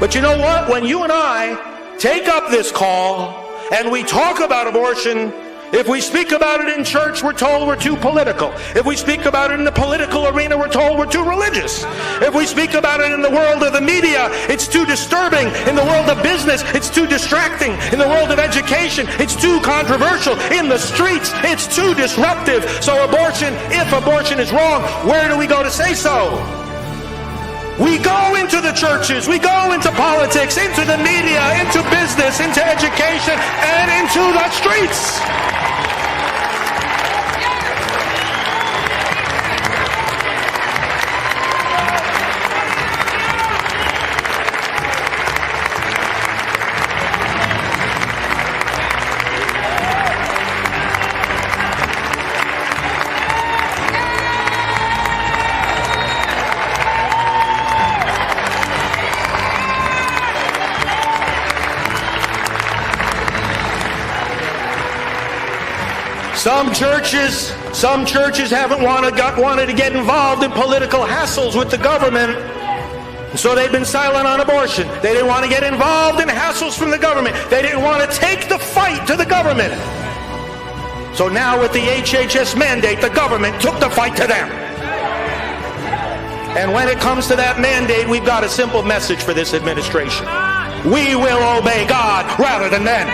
But you know what? When you and I take up this call and we talk about abortion, if we speak about it in church, we're told we're too political. If we speak about it in the political arena, we're told we're too religious. If we speak about it in the world of the media, it's too disturbing. In the world of business, it's too distracting. In the world of education, it's too controversial. In the streets, it's too disruptive. So abortion, if abortion is wrong, where do we go to say so? We go into the churches, we go into politics, into the media, into business, into education, and into the streets. Some churches haven't wanted to get involved in political hassles with the government, so they've been silent on abortion. They didn't want to get involved in hassles from the government. They didn't want to take the fight to the government. So now with the HHS mandate, the government took the fight to them. And when it comes to that mandate, we've got a simple message for this administration. We will obey God rather than men.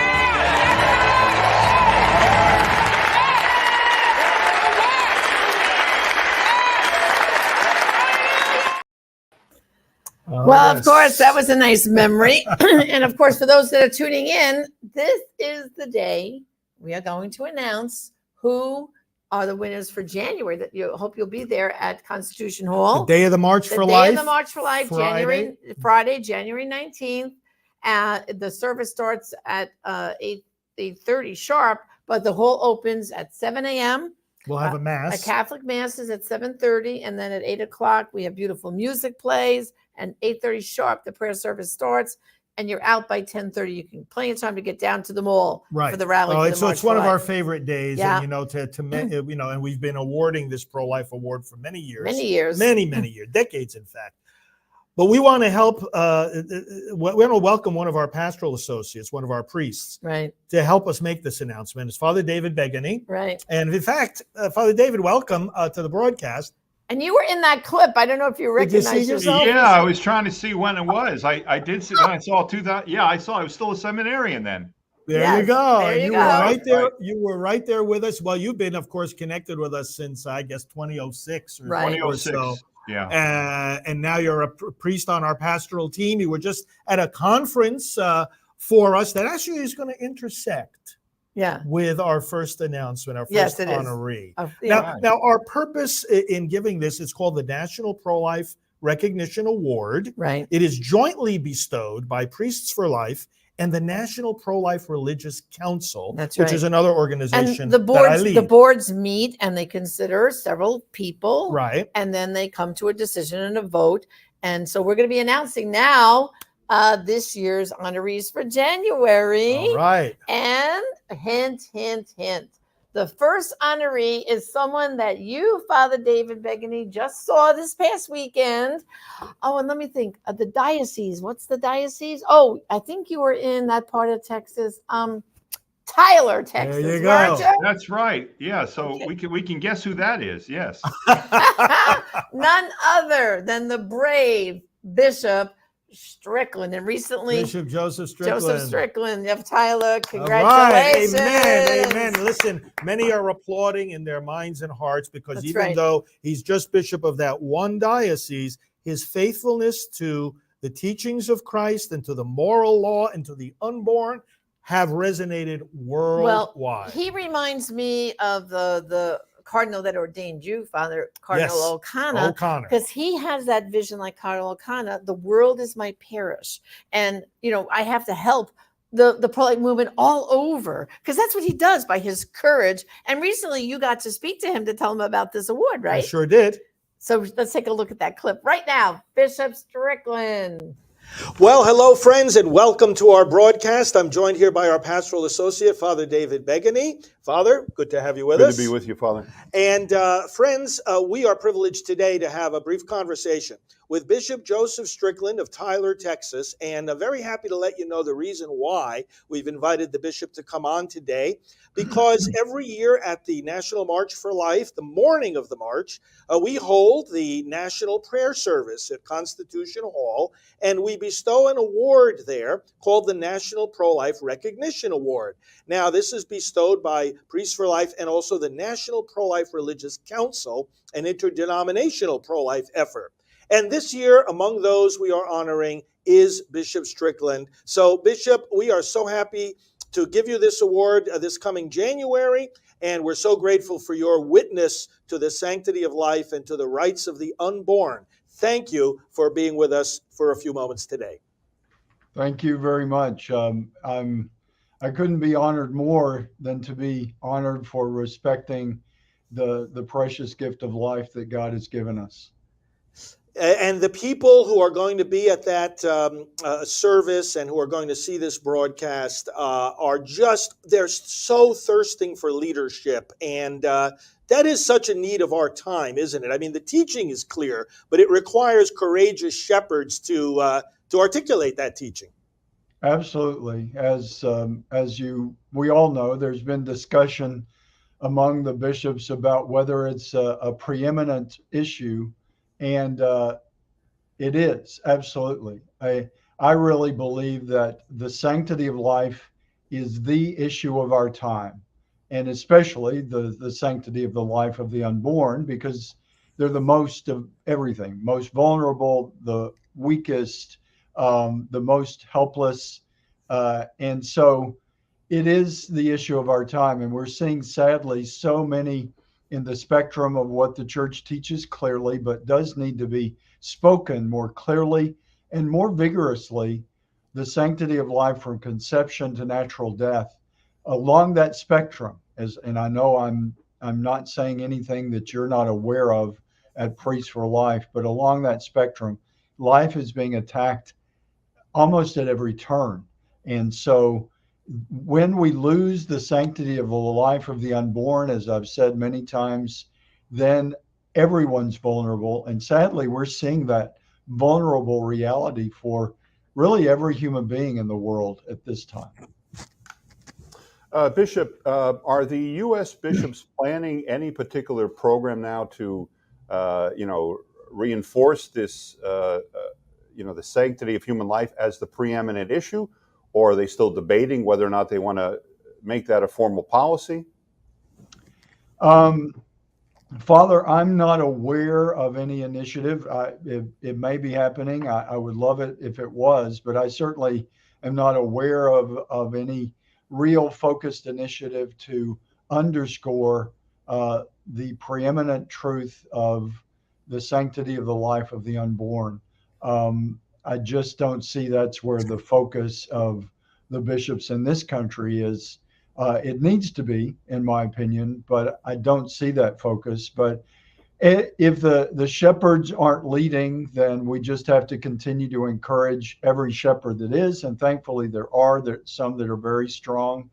Well, of course, that was a nice memory. And of course, for those that are tuning in, this is the day we are going to announce who are the winners for January. That you hope you'll be there at Constitution Hall. The day of the March for Life. The day of the March for Life, Friday, January 19th. The service starts at 8:30 sharp, but the hall opens at 7 a.m. We'll have a mass. A Catholic mass is at 7:30, and then at 8 o'clock we have beautiful music plays. And 8:30 sharp, the prayer service starts, and you're out by 10:30. You can plenty of time to get down to the mall for the rally. It's one of our favorite days, and and we've been awarding this Pro-Life Award for many years, many years, decades, in fact. But we want to help. We want to welcome one of our pastoral associates, one of our priests, right, to help us make this announcement. It's Father David Begany, right. And in fact, Father David, welcome to the broadcast. And you were in that clip. I don't know if you recognize yourself. Yeah, I was trying to see when it was. I did see when I saw 2000. Yeah, I saw. I was still a seminarian then. There you go. You were right there. Right. You were right there with us. Well, you've been, of course, connected with us since I guess 2006 or 2006. So. Yeah. And now you're a priest on our pastoral team. You were just at a conference for us that actually is going to intersect. Yeah, with our first announcement, our first honoree. Now, our purpose in giving this is called the National Pro-Life Recognition Award. Right. It is jointly bestowed by Priests for Life and the National Pro-Life Religious Council, which is another organization. And the boards meet and they consider several people. Right. And then they come to a decision and a vote. And so we're going to be announcing now this year's honorees for January. All right. And hint, hint, hint. The first honoree is someone that you, Father David Begany, just saw this past weekend. Oh, and let me think. The diocese. What's the diocese? Oh, I think you were in that part of Texas. Tyler, Texas. There you go. That's right. Yeah. So we can guess who that is. Yes. None other than the brave Bishop Strickland, and recently Bishop Joseph Strickland. Of Tyler, congratulations. Right. Amen. Listen, many are applauding in their minds and hearts because though he's just bishop of that one diocese, his faithfulness to the teachings of Christ and to the moral law and to the unborn have resonated worldwide. Well, he reminds me of the cardinal that ordained you, Father Cardinal O'Connor, because he has that vision like Cardinal O'Connor. The world is my parish, and I have to help the pro-life movement all over, because that's what he does by his courage. And recently, you got to speak to him to tell him about this award, right? I sure did. So let's take a look at that clip right now. Bishop Strickland. Well, hello, friends, and welcome to our broadcast. I'm joined here by our pastoral associate, Father David Begany. Father, good to have you with us. Good to be with you, Father. And friends, we are privileged today to have a brief conversation with Bishop Joseph Strickland of Tyler, Texas. And very happy to let you know the reason why we've invited the bishop to come on today. Because every year at the National March for Life, the morning of the march, we hold the National Prayer Service at Constitution Hall, and we bestow an award there called the National Pro-Life Recognition Award. Now, this is bestowed by Priests for Life and also the National Pro-Life Religious Council, an interdenominational pro-life effort. And this year, among those we are honoring is Bishop Strickland. So, Bishop, we are so happy to give you this award this coming January, and we're so grateful for your witness to the sanctity of life and to the rights of the unborn. Thank you for being with us for a few moments today. Thank you very much. I couldn't be honored more than to be honored for respecting the precious gift of life that God has given us. And the people who are going to be at that service and who are going to see this broadcast they're so thirsting for leadership. And that is such a need of our time, isn't it? I mean, the teaching is clear, but it requires courageous shepherds to articulate that teaching. Absolutely. As we all know, there's been discussion among the bishops about whether it's a preeminent issue. And it is, absolutely. I really believe that the sanctity of life is the issue of our time, and especially the sanctity of the life of the unborn, because they're the most of everything, most vulnerable, the weakest, the most helpless. And so it is the issue of our time. And we're seeing, sadly, so many in the spectrum of what the church teaches clearly, but does need to be spoken more clearly and more vigorously, the sanctity of life from conception to natural death along that spectrum. And I know I'm not saying anything that you're not aware of at Priests for Life, but along that spectrum, life is being attacked almost at every turn. And so when we lose the sanctity of the life of the unborn, as I've said many times, then everyone's vulnerable. And sadly, we're seeing that vulnerable reality for really every human being in the world at this time. Bishop, are the U.S. bishops planning any particular program now to, reinforce this, the sanctity of human life as the preeminent issue? Or are they still debating whether or not they want to make that a formal policy? Father, I'm not aware of any initiative. It may be happening. I would love it if it was, but I certainly am not aware of any real focused initiative to underscore the preeminent truth of the sanctity of the life of the unborn. I just don't see that's where the focus of the bishops in this country is. It needs to be, in my opinion, but I don't see that focus. But if the shepherds aren't leading, then we just have to continue to encourage every shepherd that is. And thankfully, there are some that are very strong.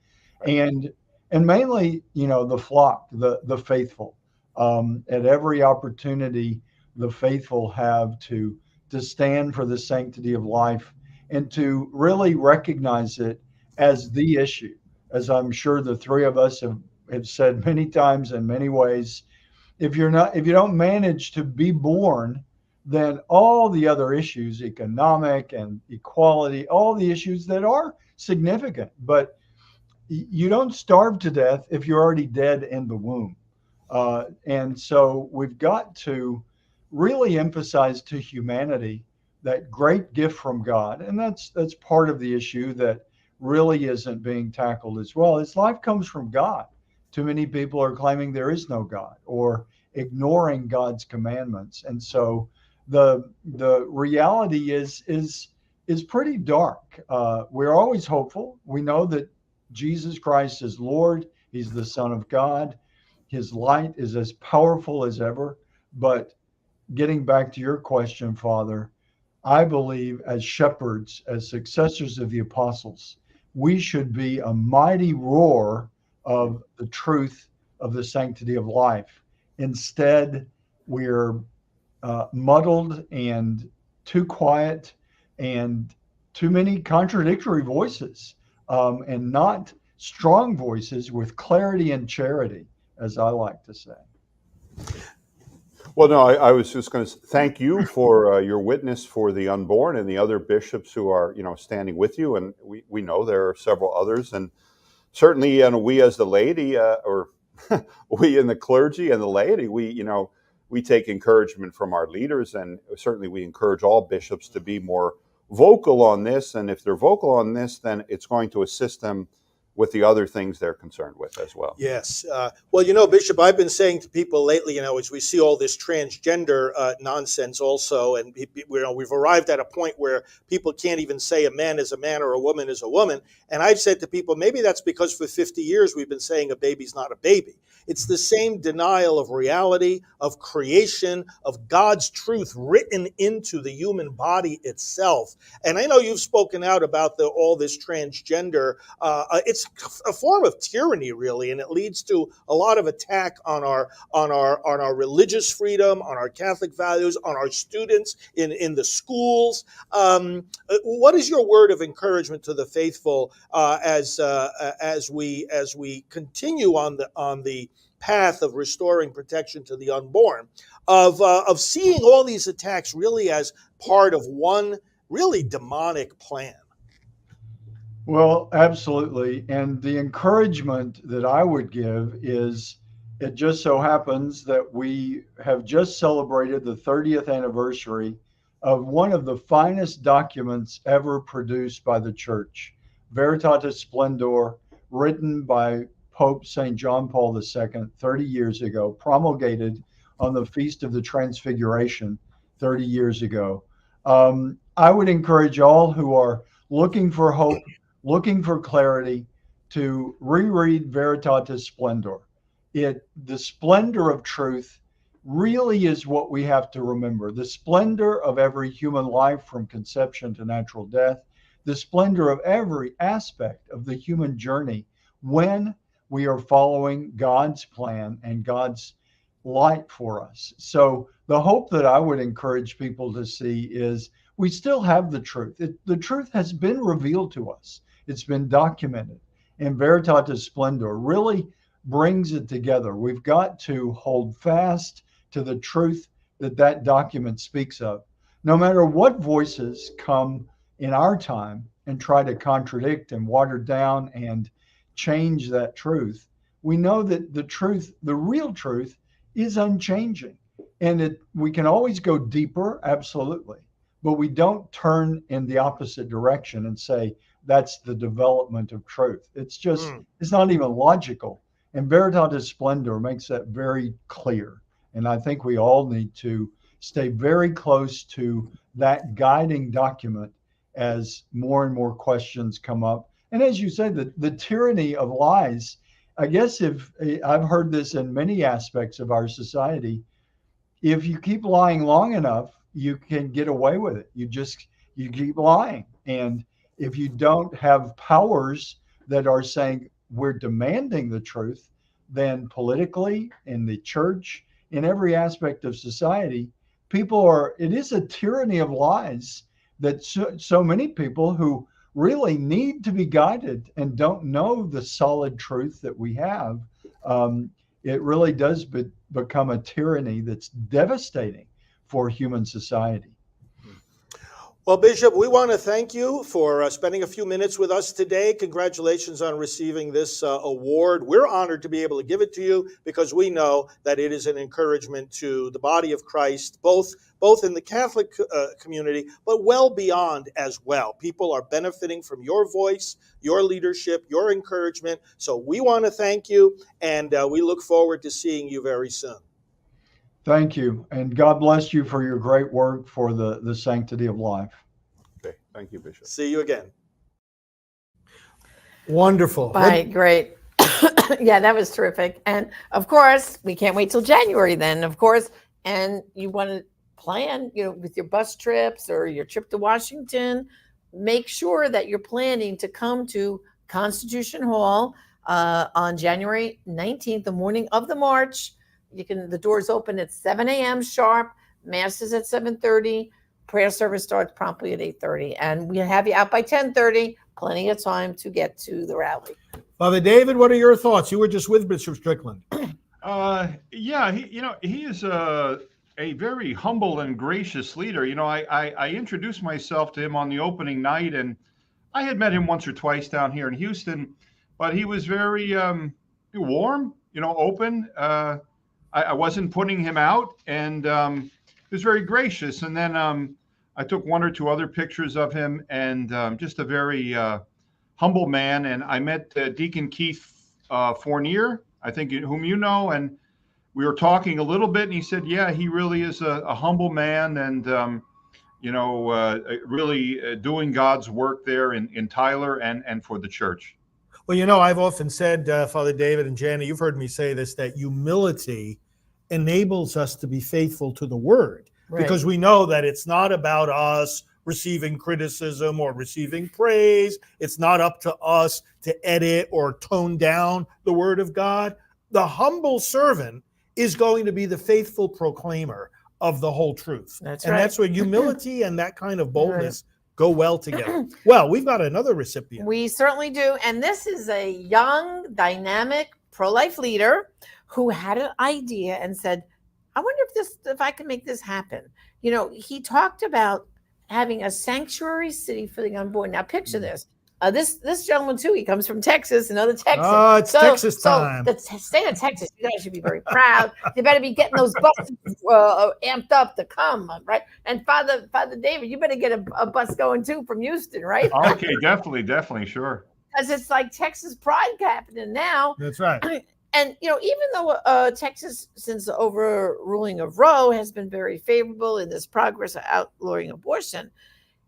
And mainly, the flock, the faithful. At every opportunity, the faithful have to stand for the sanctity of life and to really recognize it as the issue. As I'm sure the three of us have said many times in many ways, if you don't manage to be born, then all the other issues, economic and equality, all the issues that are significant, but you don't starve to death if you're already dead in the womb. And so we've got to really emphasize to humanity that great gift from God. And that's part of the issue that really isn't being tackled as well. Is life comes from God. Too many people are claiming there is no God or ignoring God's commandments. And so the reality is pretty dark. We're always hopeful. We know that Jesus Christ is Lord. He's the Son of God. His light is as powerful as ever. But getting back to your question, Father, I believe as shepherds, as successors of the apostles, we should be a mighty roar of the truth of the sanctity of life. Instead, we're muddled and too quiet and too many contradictory voices, and not strong voices with clarity and charity, as I like to say. Well, no, I was just going to thank you for your witness for the unborn and the other bishops who are, standing with you. And we know there are several others. And certainly, we as the laity, or we in the clergy and the laity, we take encouragement from our leaders. And certainly we encourage all bishops to be more vocal on this. And if they're vocal on this, then it's going to assist them with the other things they're concerned with as well. Yes. Well, Bishop, I've been saying to people lately, as we see all this transgender nonsense also, and we've arrived at a point where people can't even say a man is a man or a woman is a woman. And I've said to people, maybe that's because for 50 years we've been saying a baby's not a baby. It's the same denial of reality, of creation, of God's truth written into the human body itself. And I know you've spoken out about all this transgender. It's a form of tyranny, really, and it leads to a lot of attack on our religious freedom, on our Catholic values, on our students in the schools. What is your word of encouragement to the faithful as we continue on the path of restoring protection to the unborn, of seeing all these attacks really as part of one really demonic plan? Well, absolutely. And the encouragement that I would give is, it just so happens that we have just celebrated the 30th anniversary of one of the finest documents ever produced by the Church, Veritatis Splendor, written by Pope St. John Paul II 30 years ago, promulgated on the Feast of the Transfiguration 30 years ago. I would encourage all who are looking for hope, looking for clarity, to reread Veritatis Splendor. The splendor of truth really is what we have to remember. The splendor of every human life from conception to natural death, the splendor of every aspect of the human journey when we are following God's plan and God's light for us. So the hope that I would encourage people to see is we still have the truth. The truth has been revealed to us. It's been documented. And Veritatis Splendor really brings it together. We've got to hold fast to the truth that document speaks of. No matter what voices come in our time and try to contradict and water down and change that truth, we know that the truth, the real truth, is unchanging. And we can always go deeper, absolutely. But we don't turn in the opposite direction and say, that's the development of truth. It's just, it's not even logical. And Veritatis Splendor makes that very clear. And I think we all need to stay very close to that guiding document as more and more questions come up. And as you say, the tyranny of lies, I guess I've heard this in many aspects of our society, if you keep lying long enough, you can get away with it. You keep lying. And if you don't have powers that are saying we're demanding the truth, then politically, in the church, in every aspect of society, it is a tyranny of lies that so many people who really need to be guided and don't know the solid truth that we have, it really does become a tyranny that's devastating for human society. Well, Bishop, we want to thank you for spending a few minutes with us today. Congratulations on receiving this award. We're honored to be able to give it to you because we know that it is an encouragement to the body of Christ, both in the Catholic community, but well beyond as well. People are benefiting from your voice, your leadership, your encouragement. So we want to thank you, and we look forward to seeing you very soon. Thank you. And God bless you for your great work for the sanctity of life. Okay. Thank you, Bishop. See you again. Wonderful. Right. Great. Yeah, that was terrific. And of course, we can't wait till January then, of course. And you want to plan, with your bus trips or your trip to Washington, make sure that you're planning to come to Constitution Hall on January 19th, the morning of the march. The doors open at 7 a.m. sharp. Mass is at 7:30. Prayer service starts promptly at 8:30, and we have you out by 10:30. Plenty of time to get to the rally. Father David, what are your thoughts? You were just with Bishop Strickland. Yeah, he is a very humble and gracious leader. I introduced myself to him on the opening night, and I had met him once or twice down here in Houston, but he was very warm, open. I wasn't putting him out, and he was very gracious. And then I took one or two other pictures of him, and just a very humble man. And I met Deacon Keith Fournier, I think, whom you know, and we were talking a little bit, and he said, yeah, he really is a humble man, and really doing God's work there in Tyler and for the church. Well, I've often said, Father David and Jana, you've heard me say this, that humility enables us to be faithful to the word, because we know that it's not about us receiving criticism or receiving praise. It's not up to us to edit or tone down the word of God. The humble servant is going to be the faithful proclaimer of the whole truth. That's where humility and that kind of boldness go well together. Well, we've got another recipient. We certainly do. And this is a young, dynamic, pro-life leader who had an idea and said, I wonder if I can make this happen. He talked about having a sanctuary city for the unborn. Now picture this. This gentleman too, he comes from Texas, another Texan. Oh, it's Texas time. So the state of Texas, you guys should be very proud. You better be getting those buses amped up to come, right? And Father David, you better get a bus going too from Houston, right? Okay, definitely, sure. Because it's like Texas pride happening now. That's right. And, even though Texas, since the overruling of Roe, has been very favorable in this progress of outlawing abortion,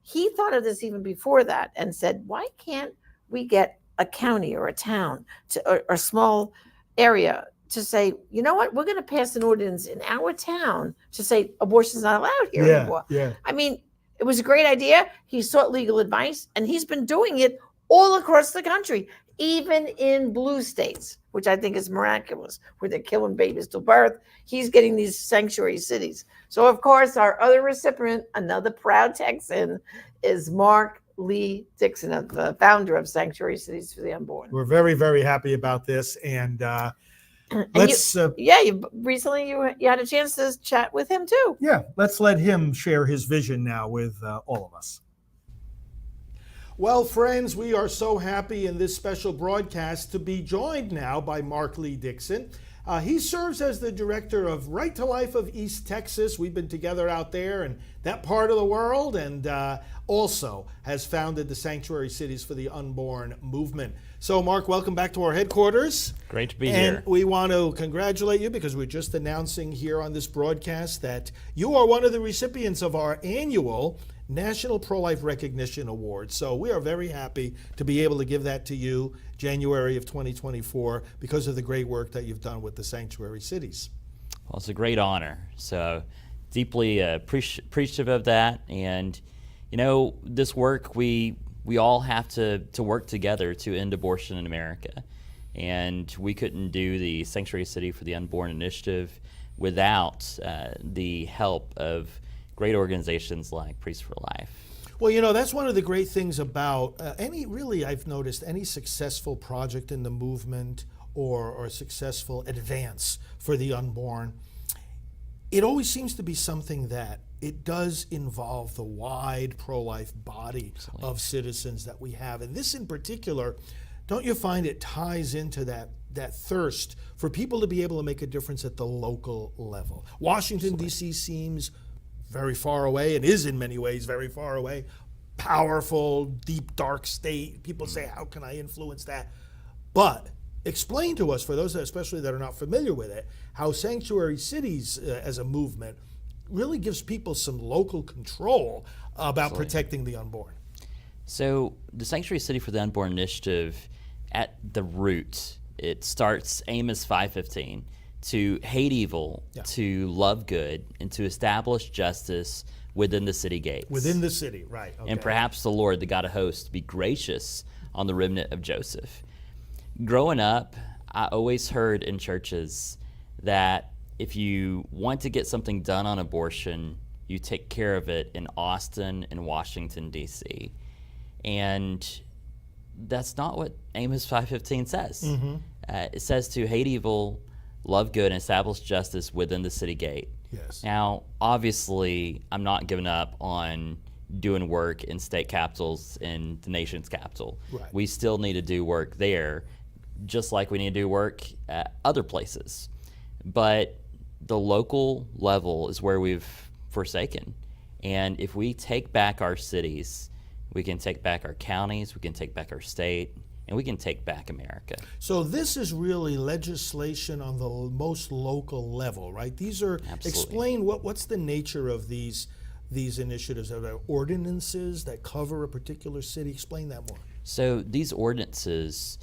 he thought of this even before that and said, why can't we get a county or a town or a small area to say, you know what, we're going to pass an ordinance in our town to say abortion is not allowed here anymore. Yeah. I mean, it was a great idea. He sought legal advice, and he's been doing it all across the country, even in blue states, which I think is miraculous, where they're killing babies till birth. He's getting these sanctuary cities. So, of course, our other recipient, another proud Texan, is Mark Lee Dixon, the founder of Sanctuary Cities for the Unborn. We're very, very happy about this. And you recently you had a chance to chat with him too. Yeah, let's let him share his vision now with all of us. Well, friends, we are so happy in this special broadcast to be joined now by Mark Lee Dixon. He serves as the director of Right to Life of East Texas. We've been together out there in that part of the world, and also has founded the Sanctuary Cities for the Unborn movement. So, Mark, welcome back to our headquarters. Great to be here. And we want to congratulate you, because we're just announcing here on this broadcast that you are one of the recipients of our annual National Pro-Life Recognition Award. So we are very happy to be able to give that to you January of 2024 because of the great work that you've done with the Sanctuary Cities. Well, it's a great honor. So deeply appreciative of that. And, this work, we all have to work together to end abortion in America. And we couldn't do the Sanctuary City for the Unborn initiative without the help of great organizations like Priests for Life. Well, that's one of the great things about I've noticed any successful project in the movement or successful advance for the unborn, it always seems to be something that it does involve the wide pro-life body Absolutely. Of citizens that we have. And this in particular, don't you find it ties into that thirst for people to be able to make a difference at the local level? Washington, D.C. seems very far away, and is in many ways very far away. Powerful, deep, dark state. People say, how can I influence that? But explain to us, for those that especially that are not familiar with it, how Sanctuary Cities as a movement really gives people some local control about Absolutely. Protecting the unborn. So the Sanctuary City for the Unborn initiative, at the root, it starts Amos 5:15. To hate evil, to love good, and to establish justice within the city gates. Within the city, right. Okay. And perhaps the Lord, the God of hosts, be gracious on the remnant of Joseph. Growing up, I always heard in churches that if you want to get something done on abortion, you take care of it in Austin and Washington, D.C. And that's not what Amos 5:15 says. It says to hate evil, love good, and establish justice within the city gate. Yes. Now, obviously, I'm not giving up on doing work in state capitals in the nation's capital. Right. We still need to do work there, just like we need to do work at other places. But the local level is where we've forsaken. And if we take back our cities, we can take back our counties, we can take back our state, and we can take back America. So this is really legislation on the most local level, right? These are, Absolutely. explain what's the nature of these initiatives. Are there ordinances that cover a particular city? Explain that more. So these ordinances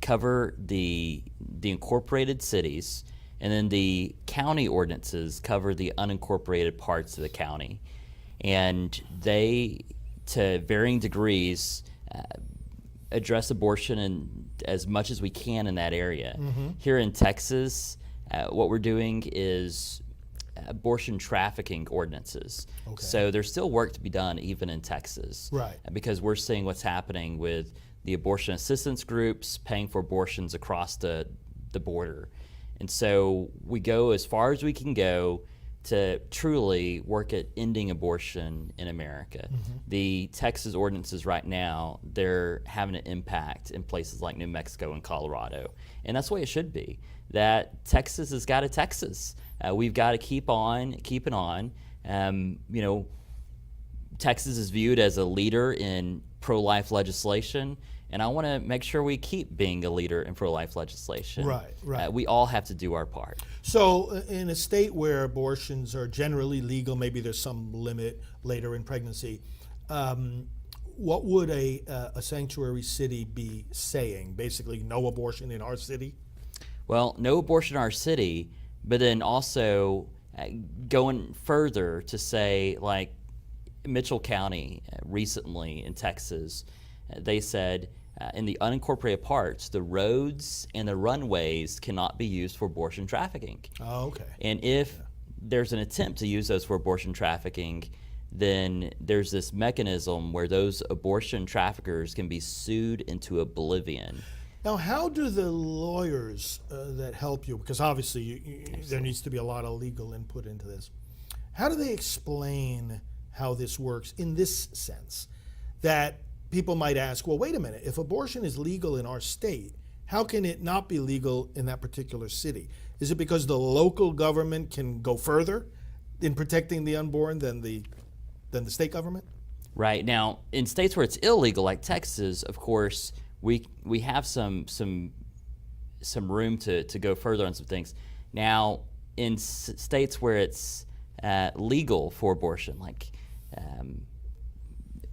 cover the incorporated cities, and then the county ordinances cover the unincorporated parts of the county. And they, to varying degrees, address abortion in as much as we can in that area. Here in Texas, what we're doing is abortion trafficking ordinances. Okay. So there's still work to be done even in Texas. Right. Because we're seeing what's happening with the abortion assistance groups paying for abortions across the border. And so we go as far as we can go to truly work at ending abortion in America. The Texas ordinances right now, they're having an impact in places like New Mexico and Colorado. And that's the way it should be. That Texas has got a Texas. We've got to keep on keeping on. You know, Texas is viewed as a leader in pro-life legislation, and I want to make sure we keep being a leader in pro-life legislation. Right. We all have to do our part. So in a state where abortions are generally legal, maybe there's some limit later in pregnancy, what would a sanctuary city be saying? Basically, no abortion in our city? Well, no abortion in our city, but then also going further to say, like Mitchell County recently in Texas, they said in the unincorporated parts, the roads and the runways cannot be used for abortion trafficking. Oh, okay. And if there's an attempt to use those for abortion trafficking, then there's this mechanism where those abortion traffickers can be sued into oblivion. Now, how do the lawyers that help you, because obviously there needs to be a lot of legal input into this, how do they explain how this works in this sense? That people might ask, well, wait a minute, if abortion is legal in our state, how can it not be legal in that particular city? Is it because the local government can go further in protecting the unborn than the state government? Right. Now, in states where it's illegal, like Texas, of course, we have some room to go further on some things. Now, in states where it's legal for abortion, like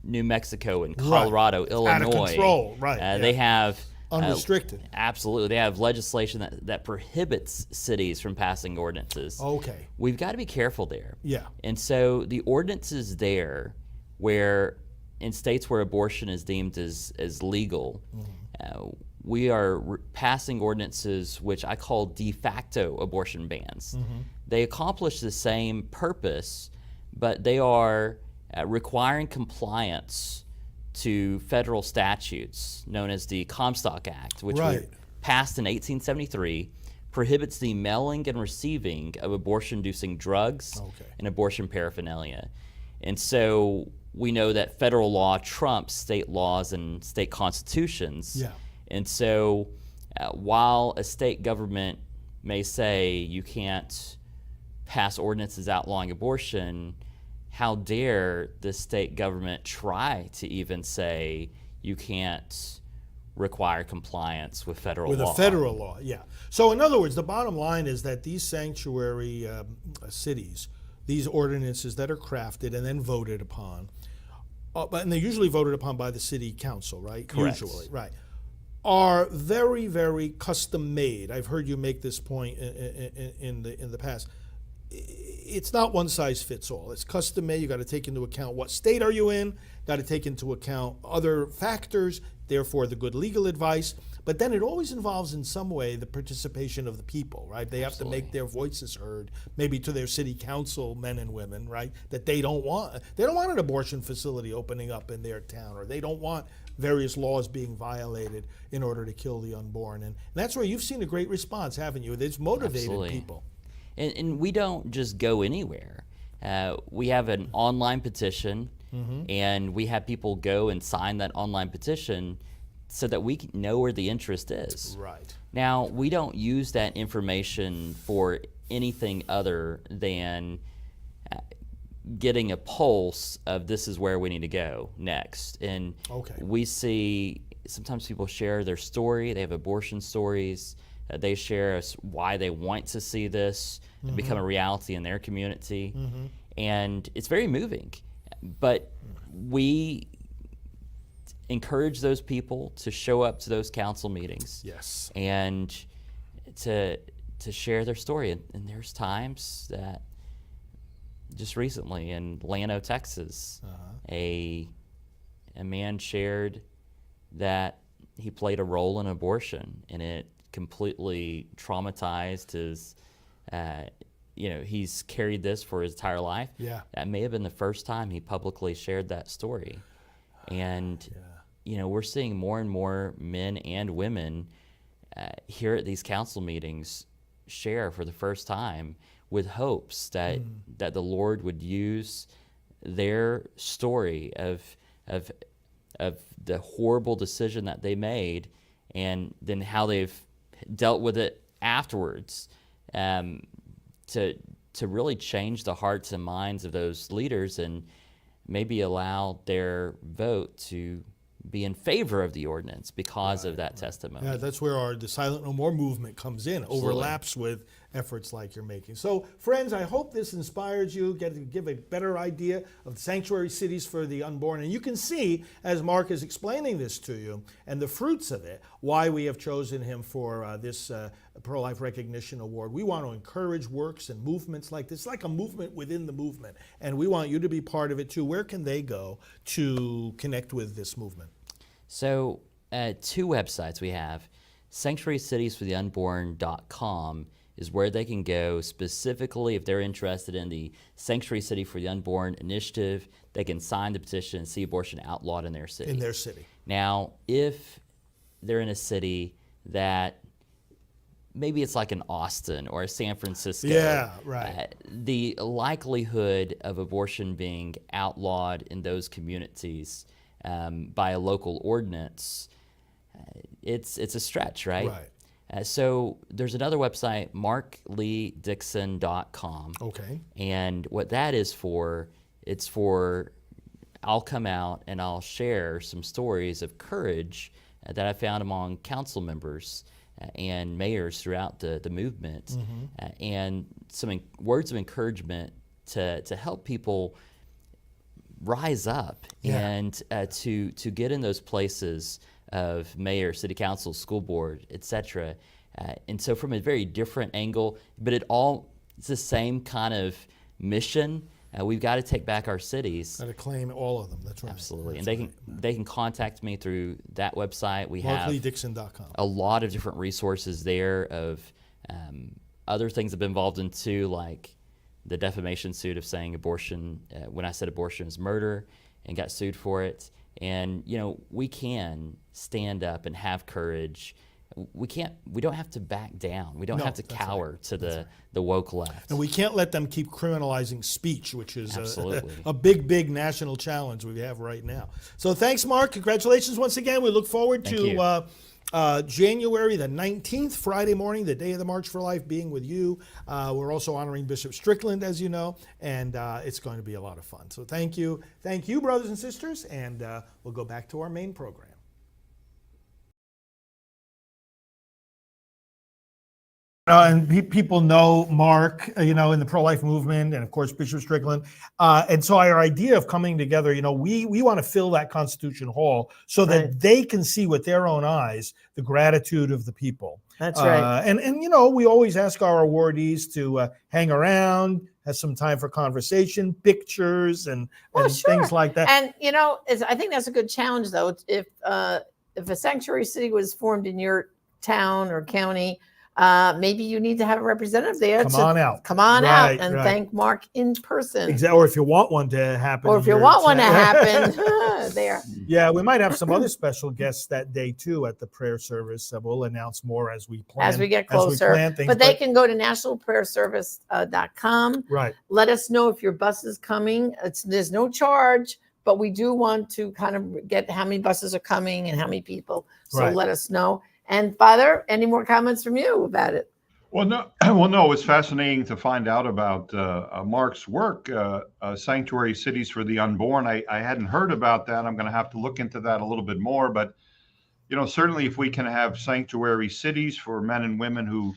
New Mexico and Colorado, right. Illinois, out of control, right? They have unrestricted. Absolutely, they have legislation that prohibits cities from passing ordinances. Okay, we've got to be careful there. Yeah, and so the ordinances there, where in states where abortion is deemed as legal, we are passing ordinances which I call de facto abortion bans. They accomplish the same purpose, but they are requiring compliance to federal statutes known as the Comstock Act, which was passed in 1873, prohibits the mailing and receiving of abortion-inducing drugs and abortion paraphernalia. And so we know that federal law trumps state laws and state constitutions. Yeah. And so while a state government may say you can't pass ordinances outlawing abortion, how dare the state government try to even say you can't require compliance with federal law? With a federal law, yeah. So in other words, the bottom line is that these sanctuary cities, these ordinances that are crafted and then voted upon, and they're usually voted upon by the city council, right? Correct. Usually, right. Are very, very custom made. I've heard you make this point in the past. It's not one size fits all. It's custom made. You got to take into account what state are you in. Got to take into account other factors. therefore the good legal advice. But then it always involves in some way the participation of the people, right? They have to make their voices heard, maybe to their city council men and women, right? That they don't want an abortion facility opening up in their town, or they don't want various laws being violated in order to kill the unborn. And that's where you've seen a great response, haven't you? It's motivated people. And we don't just go anywhere. We have an online petition, and we have people go and sign that online petition so that we can know where the interest is. Right. Now, we don't use that information for anything other than getting a pulse of this is where we need to go next. And we see sometimes people share their story. They have abortion stories. They share us why they want to see this become a reality in their community. And it's very moving. But we encourage those people to show up to those council meetings. Yes. And to share their story. And there's times that just recently in Llano, Texas, a man shared that he played a role in abortion, and it completely traumatized his, he's carried this for his entire life. Yeah. That may have been the first time he publicly shared that story. And, we're seeing more and more men and women here at these council meetings share for the first time with hopes that the Lord would use their story of the horrible decision that they made, and then how they've dealt with it afterwards, to really change the hearts and minds of those leaders, and maybe allow their vote to be in favor of the ordinance because of that testimony. Yeah, that's where the Silent No More movement comes in, overlaps with efforts like you're making. So, friends, I hope this inspires you, give a better idea of the sanctuary cities for the unborn. And you can see, as Mark is explaining this to you, and the fruits of it, why we have chosen him for this Pro-Life Recognition Award. We want to encourage works and movements like this, like a movement within the movement. And we want you to be part of it too. Where can they go to connect with this movement? So, two websites we have. sanctuarycitiesfortheunborn.com is where they can go specifically if they're interested in the Sanctuary City for the Unborn initiative. They can sign the petition and see abortion outlawed in their city. In their city. Now, if they're in a city that maybe it's like an Austin or a San Francisco. Yeah, right. The likelihood of abortion being outlawed in those communities by a local ordinance, it's a stretch, right? Right. So there's another website, markleedixon.com. Okay. And what that is for, it's for, I'll come out and I'll share some stories of courage that I found among council members and mayors throughout the movement, and some words of encouragement to help people rise up and to get in those places of mayor, city council, school board, etc. And so from a very different angle, but it's the same kind of mission. We've got to take back our cities. Got to claim all of them. That's right. Absolutely. That's and they can contact me through that website. We have MarkLeeDixon.com. a lot of different resources there of other things I've been involved in too, like the defamation suit of saying abortion, when I said abortion is murder, and got sued for it. And, we can stand up and have courage. We don't have to back down. We don't have to cower to the woke left. And we can't let them keep criminalizing speech, which is Absolutely. a big national challenge we have right now. So thanks, Mark. Congratulations once again. We look forward to January the 19th, Friday morning, the day of the March for Life, being with you. We're also honoring Bishop Strickland, as you know, and it's going to be a lot of fun. So thank you. Thank you, brothers and sisters, and we'll go back to our main program. And people know Mark, in the pro-life movement, and of course Bishop Strickland. And so our idea of coming together, we want to fill that Constitution Hall so that they can see with their own eyes the gratitude of the people. That's right. And we always ask our awardees to hang around, have some time for conversation, pictures, and things like that. And I think that's a good challenge, though. If if a sanctuary city was formed in your town or county, maybe you need to have a representative there. Come on out. Come on out and thank Mark in person. Exactly. Or if you want one to happen. Or if you want one to happen there. Yeah, we might have some other special guests that day too at the prayer service. We'll announce more as we plan. As we get closer. But they can go to nationalprayerservice.com. Right. Let us know if your bus is coming. There's no charge, but we do want to kind of get how many buses are coming and how many people. So let us know. And Father, any more comments from you about it? Well, no. It's fascinating to find out about Mark's work, Sanctuary Cities for the Unborn. I hadn't heard about that. I'm going to have to look into that a little bit more. But, certainly if we can have sanctuary cities for men and women who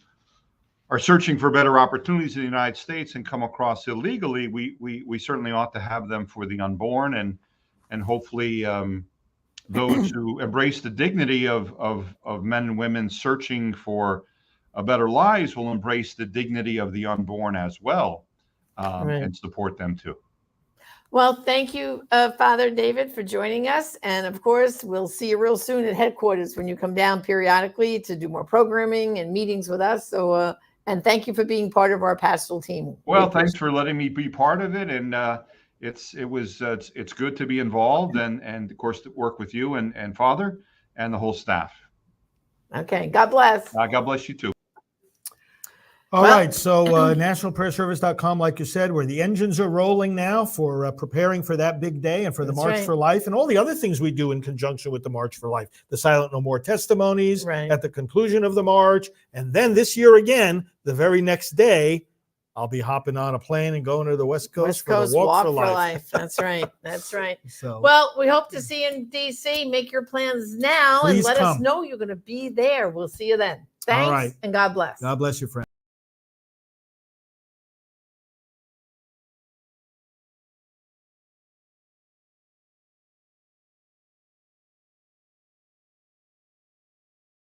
are searching for better opportunities in the United States and come across illegally, we certainly ought to have them for the unborn, and hopefully those who embrace the dignity of men and women searching for better lives will embrace the dignity of the unborn as well, and support them too. Well, thank you, Father David, for joining us. And of course, we'll see you real soon at headquarters when you come down periodically to do more programming and meetings with us. So, and thank you for being part of our pastoral team. Well, thanks for letting me be part of it. And it's good to be involved and of course to work with you and Father and the whole staff. Okay. God bless. God bless you too. All right. So nationalprayerservice.com, like you said, where the engines are rolling now for preparing for that big day and for the March for Life and all the other things we do in conjunction with the March for Life, the Silent No More testimonies at the conclusion of the March. And then this year again, the very next day, I'll be hopping on a plane and going to the West Coast for the Walk for Life. That's right. That's right. So, well, we hope to see you in D.C. Make your plans now and let us know you're going to be there. We'll see you then. Thanks and God bless. God bless you, friend.